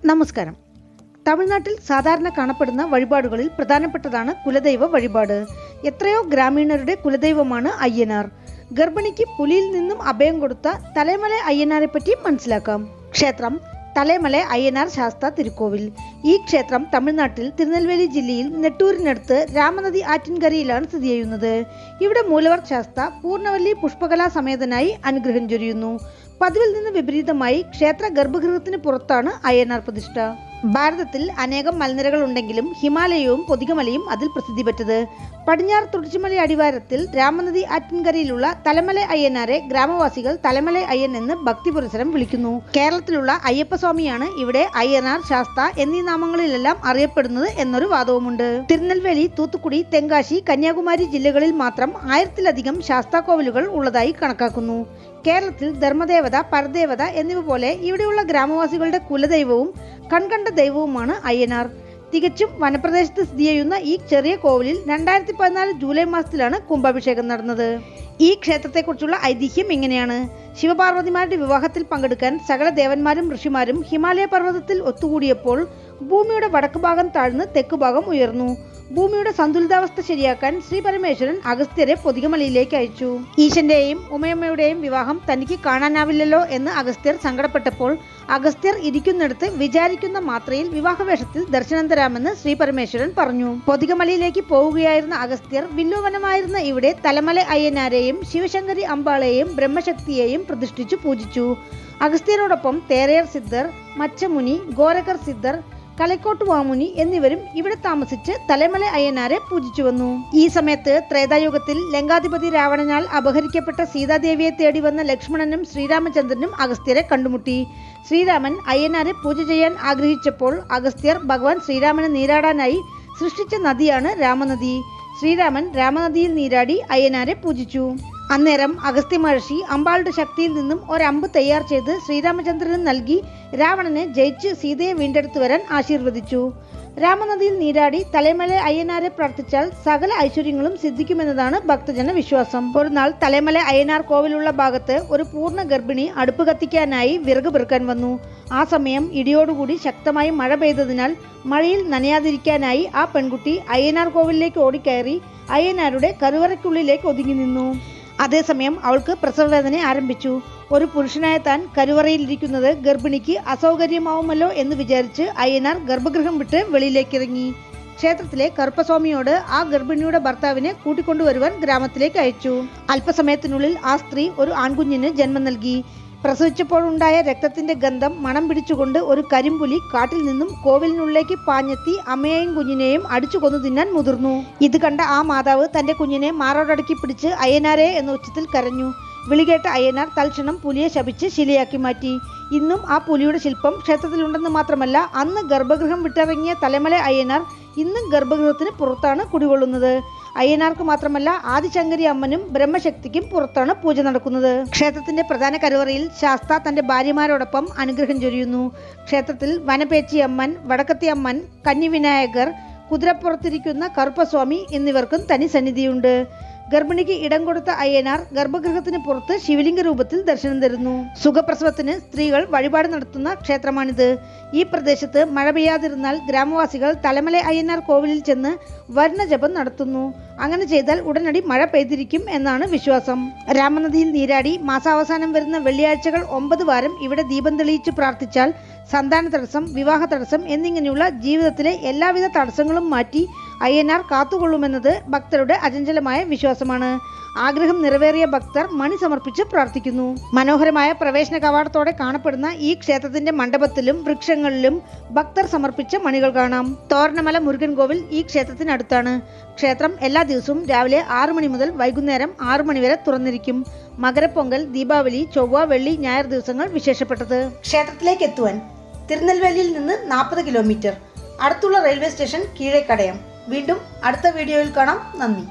നമസ്കാരം. തമിഴ്നാട്ടിൽ സാധാരണ കാണപ്പെടുന്ന വഴിപാടുകളിൽ പ്രധാനപ്പെട്ടതാണ് കുലദൈവ വഴിപാട്. എത്രയോ ഗ്രാമീണരുടെ കുലദൈവമാണ് അയ്യനാർ. ഗർഭിണിക്ക് പുലിയിൽ നിന്നും അഭയം കൊടുത്ത തലൈമല അയ്യനാരെ പറ്റി മനസ്സിലാക്കാം. ക്ഷേത്രം തലൈമല അയ്യനാർ ശാസ്ത തിരുക്കോവിൽ. ഈ ക്ഷേത്രം തമിഴ്നാട്ടിൽ തിരുനെൽവേലി ജില്ലയിൽ നെട്ടൂരിനടുത്ത് രാമനദി ആറ്റിൻകരയിലാണ് സ്ഥിതി ചെയ്യുന്നത്. ഇവിടെ മൂലവർ ശാസ്ത പൂർണ്ണവല്ലി പുഷ്പകലാ സമേതനായി അനുഗ്രഹം ചൊരിയുന്നു. പതിവിൽ നിന്ന് വിപരീതമായി ക്ഷേത്ര ഗർഭഗൃഹത്തിന് പുറത്താണ് അയ്യനാർ പ്രതിഷ്ഠ. ഭാരതത്തിൽ അനേകം മലനിരകൾ ഉണ്ടെങ്കിലും ഹിമാലയവും പൊതികമലയും അതിൽ പ്രസിദ്ധി പെറ്റത്. പടിഞ്ഞാറ് തുടർച്ചിമല അടിവാരത്തിൽ രാമനദി ആറ്റിൻകരയിലുള്ള തലമല അയ്യനാരെ ഗ്രാമവാസികൾ തലമല അയ്യൻ എന്ന് ഭക്തി പുരസരം വിളിക്കുന്നു. കേരളത്തിലുള്ള അയ്യപ്പസ്വാമിയാണ് ഇവിടെ അയ്യനാർ ശാസ്ത എന്നീ നാമങ്ങളിലെല്ലാം അറിയപ്പെടുന്നത് എന്നൊരു വാദവുമുണ്ട്. തിരുനെൽവേലി, തൂത്തുക്കുടി, തെങ്കാശി, കന്യാകുമാരി ജില്ലകളിൽ മാത്രം 1000-ലധികം ശാസ്താകോവിലുകൾ ഉള്ളതായി കണക്കാക്കുന്നു. കേരളത്തിൽ ധർമ്മദേവത, പരദേവത എന്നിവ പോലെ ഇവിടെയുള്ള ഗ്രാമവാസികളുടെ കുലദൈവവും കൺകണ്ട ദൈവവുമാണ് അയ്യനാർ. തികച്ചും വനപ്രദേശത്ത് സ്ഥിതി ചെയ്യുന്ന ഈ ചെറിയ കോവിലിൽ 2014 ജൂലൈ മാസത്തിലാണ് കുംഭാഭിഷേകം നടന്നത്. ഈ ക്ഷേത്രത്തെക്കുറിച്ചുള്ള ഐതിഹ്യം ഇങ്ങനെയാണ്. ശിവപാർവതിമാരുടെ വിവാഹത്തിൽ പങ്കെടുക്കാൻ സകല ദേവന്മാരും ഋഷിമാരും ഹിമാലയ പർവ്വതത്തിൽ ഒത്തുകൂടിയപ്പോൾ ഭൂമിയുടെ വടക്ക് ഭാഗം താഴ്ന്ന് തെക്ക് ഭാഗം ഉയർന്നു. ഭൂമിയുടെ സന്തുലിതാവസ്ഥ ശരിയാക്കാൻ ശ്രീ പരമേശ്വരൻ അഗസ്ത്യരെ പൊതികമലയിലേക്ക് അയച്ചു. ഈശന്റെയും ഉമയമ്മയുടെയും വിവാഹം തനിക്ക് കാണാനാവില്ലല്ലോ എന്ന് അഗസ്ത്യർ സങ്കടപ്പെട്ടപ്പോൾ അഗസ്ത്യർ ഇരിക്കുന്നിടത്ത് വിചാരിക്കുന്ന മാത്രയിൽ വിവാഹവേഷത്തിൽ ദർശനം തരാമെന്ന് ശ്രീ പരമേശ്വരൻ പറഞ്ഞു. പൊതികമലയിലേക്ക് പോവുകയായിരുന്ന അഗസ്ത്യർ വില്ലുവനമായിരുന്ന ഇവിടെ തലമല അയ്യനാരെയും ശിവശങ്കരി അമ്പാളെയും ബ്രഹ്മശക്തിയെയും പ്രതിഷ്ഠിച്ചു പൂജിച്ചു. അഗസ്ത്യരോടൊപ്പം തേരയർ സിദ്ധർ, മച്ചമുനി, ഗോരഖർ സിദ്ധർ, കലക്കോട്ട് വാമുനി എന്നിവരും ഇവിടെ താമസിച്ച് തലമല അയ്യനാരെ പൂജിച്ചു വന്നു. ഈ സമയത്ത് ത്രേതായുഗത്തിൽ ലങ്കാധിപതി രാവണനാൽ അപഹരിക്കപ്പെട്ട സീതാദേവിയെ തേടി വന്ന ലക്ഷ്മണനും ശ്രീരാമചന്ദ്രനും അഗസ്ത്യരെ കണ്ടുമുട്ടി. ശ്രീരാമൻ അയ്യനാരെ പൂജ ചെയ്യാൻ ആഗ്രഹിച്ചപ്പോൾ അഗസ്ത്യർ ഭഗവാൻ ശ്രീരാമനെ നീരാടാനായി സൃഷ്ടിച്ച നദിയാണ് രാമനദി. ശ്രീരാമൻ രാമനദിയിൽ നീരാടി അയ്യനാരെ പൂജിച്ചു. അന്നേരം അഗസ്ത്യ മഹർഷി അമ്പാളുടെ ശക്തിയിൽ നിന്നും ഒരമ്പ് തയ്യാർ ചെയ്ത് ശ്രീരാമചന്ദ്രന് നൽകി രാവണനെ ജയിച്ച് സീതയെ വീണ്ടെടുത്തു വരാൻ ആശീർവദിച്ചു. രാമനദിയിൽ നീരാടി തലൈമല അയ്യനാരെ പ്രാർത്ഥിച്ചാൽ സകല ഐശ്വര്യങ്ങളും സിദ്ധിക്കുമെന്നതാണ് ഭക്തജന വിശ്വാസം. ഒരു നാൾ തലൈമല അയ്യനാർ കോവിലുള്ള ഭാഗത്ത് ഒരു പൂർണ്ണ ഗർഭിണി അടുപ്പ് കത്തിക്കാനായി വിറക് പെറുക്കാൻ വന്നു. ആ സമയം ഇടിയോടുകൂടി ശക്തമായി മഴ പെയ്തതിനാൽ മഴയിൽ നനയാതിരിക്കാനായി ആ പെൺകുട്ടി അയ്യനാർ കോവിലേക്ക് ഓടിക്കയറി അയ്യനാരുടെ കരുവറയ്ക്കുള്ളിലേക്ക് ഒതുങ്ങി നിന്നു. അതേസമയം അവൾക്ക് പ്രസവവേദന ആരംഭിച്ചു. ഒരു പുരുഷനായ താൻ കരുവറയിലിരിക്കുന്നത് ഗർഭിണിക്ക് അസൗകര്യമാവുമല്ലോ എന്ന് വിചാരിച്ച് അയ്യനാർ ഗർഭഗൃഹം വിട്ട് വെളിയിലേക്കിറങ്ങി. ക്ഷേത്രത്തിലെ കറുപ്പസ്വാമിയോട് ആ ഗർഭിണിയുടെ ഭർത്താവിനെ കൂട്ടിക്കൊണ്ടുവരുവാൻ ഗ്രാമത്തിലേക്ക് അയച്ചു. അല്പസമയത്തിനുള്ളിൽ ആ സ്ത്രീ ഒരു ആൺകുഞ്ഞിന് ജന്മം നൽകി. പ്രസവിച്ചപ്പോഴുണ്ടായ രക്തത്തിന്റെ ഗന്ധം മണം പിടിച്ചുകൊണ്ട് ഒരു കരിമ്പുലി കാട്ടിൽ നിന്നും കോവിലിനുള്ളിലേക്ക് പാഞ്ഞെത്തി അമ്മയെയും കുഞ്ഞിനെയും അടിച്ചു കൊന്നു തിന്നാൻ മുതിർന്നു. ഇത് കണ്ട ആ മാതാവ് തന്റെ കുഞ്ഞിനെ മാറോടടക്കി പിടിച്ച് അയ്യനാരെ എന്ന ഉച്ചത്തിൽ കരഞ്ഞു. വിളികേട്ട അയ്യനാർ തൽക്ഷണം പുലിയെ ശപിച്ച് ശിലയാക്കി മാറ്റി. ഇന്നും ആ പുലിയുടെ ശില്പം ക്ഷേത്രത്തിലുണ്ടെന്ന് മാത്രമല്ല, അന്ന് ഗർഭഗൃഹം വിട്ടിറങ്ങിയ തലമല അയ്യനാർ ഇന്നും ഗർഭഗൃഹത്തിന് പുറത്താണ് കുടികൊള്ളുന്നത്. അയ്യനാർക്ക് മാത്രമല്ല ആദിശങ്കരി അമ്മനും ബ്രഹ്മശക്തിക്കും പുറത്താണ് പൂജ നടക്കുന്നത്. ക്ഷേത്രത്തിന്റെ പ്രധാന കരുവറയിൽ ശാസ്ത തന്റെ ഭാര്യമാരോടൊപ്പം അനുഗ്രഹം ചൊരിയുന്നു. ക്ഷേത്രത്തിൽ വനപേച്ചി അമ്മൻ, വടക്കത്തി അമ്മൻ, കന്നിവിനായകർ, കുതിരപ്പുറത്തിരിക്കുന്ന കറുപ്പസ്വാമി എന്നിവർക്കും തനി സന്നിധിയുണ്ട്. ഗർഭിണിക്ക് ഇടം കൊടുത്ത അയ്യനാർ ഗർഭഗൃഹത്തിന് പുറത്ത് ശിവലിംഗ രൂപത്തിൽ ദർശനം തരുന്നു. സുഖപ്രസവത്തിന് സ്ത്രീകൾ വഴിപാട് നടത്തുന്ന ക്ഷേത്രമാണിത്. ഈ പ്രദേശത്ത് മഴ പെയ്യാതിരുന്നാൽ ഗ്രാമവാസികൾ തലമല അയ്യനാർ കോവിലിൽ ചെന്ന് വർണ്ണജപം നടത്തുന്നു. അങ്ങനെ ചെയ്താൽ ഉടനടി മഴ പെയ്തിരിക്കും എന്നാണ് വിശ്വാസം. രാമനദിയിൽ നീരാടി മാസാവസാനം വരുന്ന വെള്ളിയാഴ്ചകൾ 9 വാരം ഇവിടെ ദീപം തെളിയിച്ച് പ്രാർത്ഥിച്ചാൽ സന്താന തടസ്സം, വിവാഹ തടസ്സം എന്നിങ്ങനെയുള്ള ജീവിതത്തിലെ എല്ലാവിധ തടസ്സങ്ങളും മാറ്റി അയ്യനാർ കാത്തുകൊള്ളുമെന്നത് ഭക്തരുടെ അചഞ്ചലമായ വിശ്വാസമാണ്. ആഗ്രഹം നിറവേറിയ ഭക്തർ മണി സമർപ്പിച്ച് പ്രാർത്ഥിക്കുന്നു. മനോഹരമായ പ്രവേശന കവാടത്തോടെ കാണപ്പെടുന്ന ഈ ക്ഷേത്രത്തിന്റെ മണ്ഡപത്തിലും വൃക്ഷങ്ങളിലും ഭക്തർ സമർപ്പിച്ച മണികൾ കാണാം. തോരണമല മുരുകൻ കോവിൽ ഈ ക്ഷേത്രത്തിനടുത്താണ്. ക്ഷേത്രം എല്ലാ ദിവസവും രാവിലെ 6 മണി മുതൽ വൈകുന്നേരം 6 മണി വരെ തുറന്നിരിക്കും. മകരപ്പൊങ്കൽ, ദീപാവലി, ചൊവ്വ, വെള്ളി, ഞായർ ദിവസങ്ങൾ വിശേഷപ്പെട്ടത്. ക്ഷേത്രത്തിലേക്ക് എത്തുവാൻ തിരുനെൽവേലിയിൽ നിന്ന് 40 കിലോമീറ്റർ. അടുത്തുള്ള റെയിൽവേ സ്റ്റേഷൻ കീഴേക്കടയം. വീണ്ടും അടുത്ത വീഡിയോയിൽ കാണാം. നന്ദി.